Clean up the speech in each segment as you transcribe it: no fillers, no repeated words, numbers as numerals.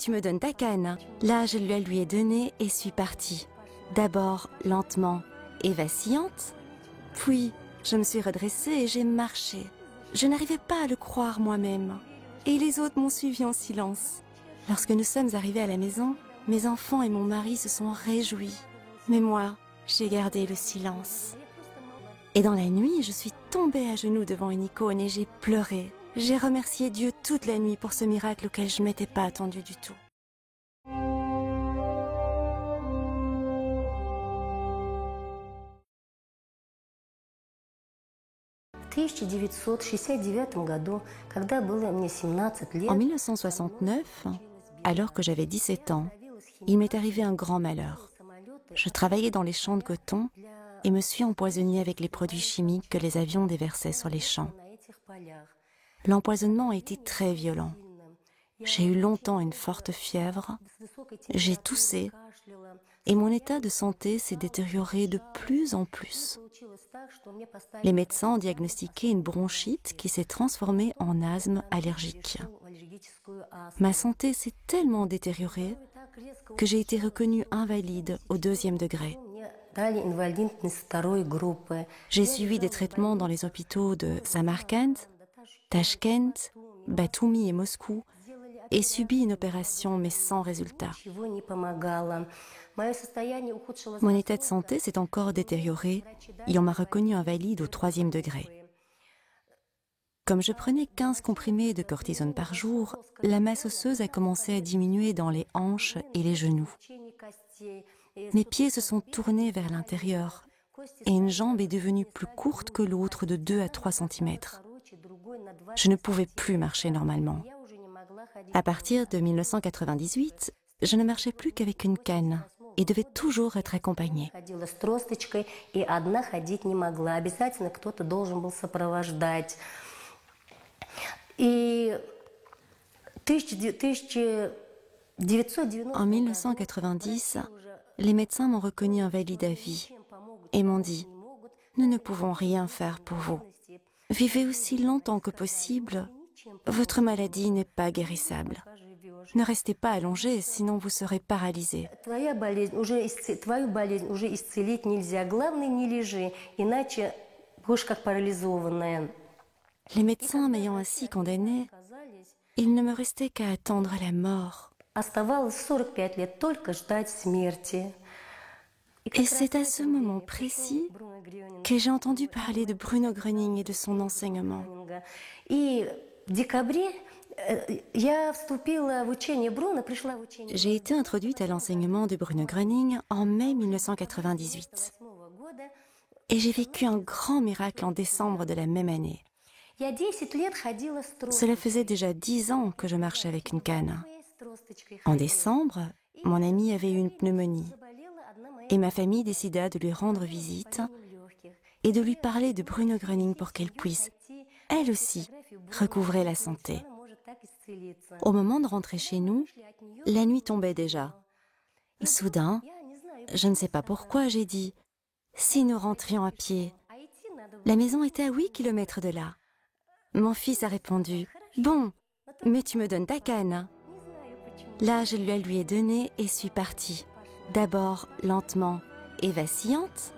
tu me donnes ta canne. Là, je la lui ai donnée et suis partie. D'abord lentement et vacillante, puis je me suis redressée et j'ai marché. Je n'arrivais pas à le croire moi-même. Et les autres m'ont suivi en silence. Lorsque nous sommes arrivés à la maison, mes enfants et mon mari se sont réjouis. Mais moi, j'ai gardé le silence. Et dans la nuit, je suis tombée à genoux devant une icône et j'ai pleuré. J'ai remercié Dieu toute la nuit pour ce miracle auquel je ne m'étais pas attendue du tout. En 1969, alors que j'avais 17 ans, il m'est arrivé un grand malheur. Je travaillais dans les champs de coton et me suis empoisonnée avec les produits chimiques que les avions déversaient sur les champs. L'empoisonnement a été très violent. J'ai eu longtemps une forte fièvre, j'ai toussé et mon état de santé s'est détérioré de plus en plus. Les médecins ont diagnostiqué une bronchite qui s'est transformée en asthme allergique. Ma santé s'est tellement détériorée que j'ai été reconnue invalide au 2e degré. J'ai suivi des traitements dans les hôpitaux de Samarkand, Tachkent, Batumi et Moscou et subi une opération mais sans résultat. Mon état de santé s'est encore détérioré et on m'a reconnue invalide au 3e degré. Comme je prenais 15 comprimés de cortisone par jour, la masse osseuse a commencé à diminuer dans les hanches et les genoux. Mes pieds se sont tournés vers l'intérieur et une jambe est devenue plus courte que l'autre de 2 à 3 cm. Je ne pouvais plus marcher normalement. À partir de 1998, je ne marchais plus qu'avec une canne et devais toujours être accompagnée. En 1990, les médecins m'ont reconnue invalide à vie et m'ont dit « Nous ne pouvons rien faire pour vous. Vivez aussi longtemps que possible. Votre maladie n'est pas guérissable. Ne restez pas allongé, sinon vous serez paralysé. » Les médecins m'ayant ainsi condamnée, il ne me restait qu'à attendre la mort. Et c'est à ce moment précis que j'ai entendu parler de Bruno Gröning et de son enseignement. J'ai été introduite à l'enseignement de Bruno Gröning en mai 1998. Et j'ai vécu un grand miracle en décembre de la même année. Cela faisait déjà 10 ans que je marchais avec une canne. En décembre, mon amie avait eu une pneumonie et ma famille décida de lui rendre visite et de lui parler de Bruno Gröning pour qu'elle puisse, elle aussi, recouvrer la santé. Au moment de rentrer chez nous, la nuit tombait déjà. Soudain, je ne sais pas pourquoi, j'ai dit « Si nous rentrions à pied ?» La maison était à 8 kilomètres de là. Mon fils a répondu « Bon, mais tu me donnes ta canne. » Là, je la lui ai donnée et suis partie. D'abord lentement et vacillante,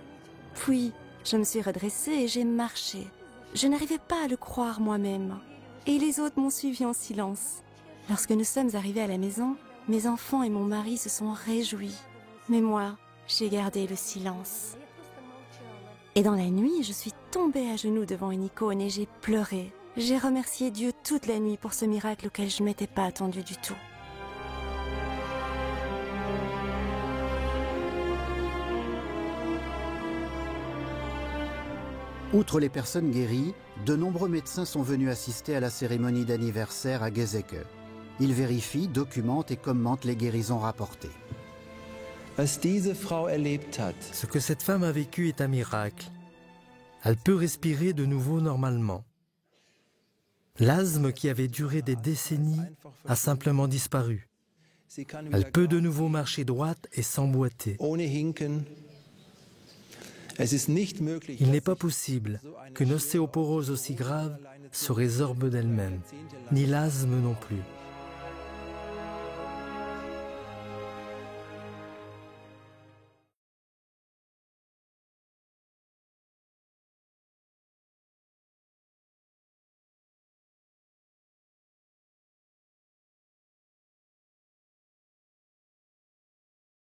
puis je me suis redressée et j'ai marché. Je n'arrivais pas à le croire moi-même. Et les autres m'ont suivi en silence. Lorsque nous sommes arrivés à la maison, mes enfants et mon mari se sont réjouis. Mais moi, j'ai gardé le silence. Et dans la nuit, je suis tombée à genoux devant une icône et j'ai pleuré. J'ai remercié Dieu toute la nuit pour ce miracle auquel je ne m'étais pas attendue du tout. Outre les personnes guéries, de nombreux médecins sont venus assister à la cérémonie d'anniversaire à Geseke. Ils vérifient, documentent et commentent les guérisons rapportées. Ce que cette femme a vécu est un miracle. Elle peut respirer de nouveau normalement. L'asthme qui avait duré des décennies a simplement disparu. Elle peut de nouveau marcher droite et s'emboîter. Il n'est pas possible qu'une ostéoporose aussi grave se résorbe d'elle-même, ni l'asthme non plus.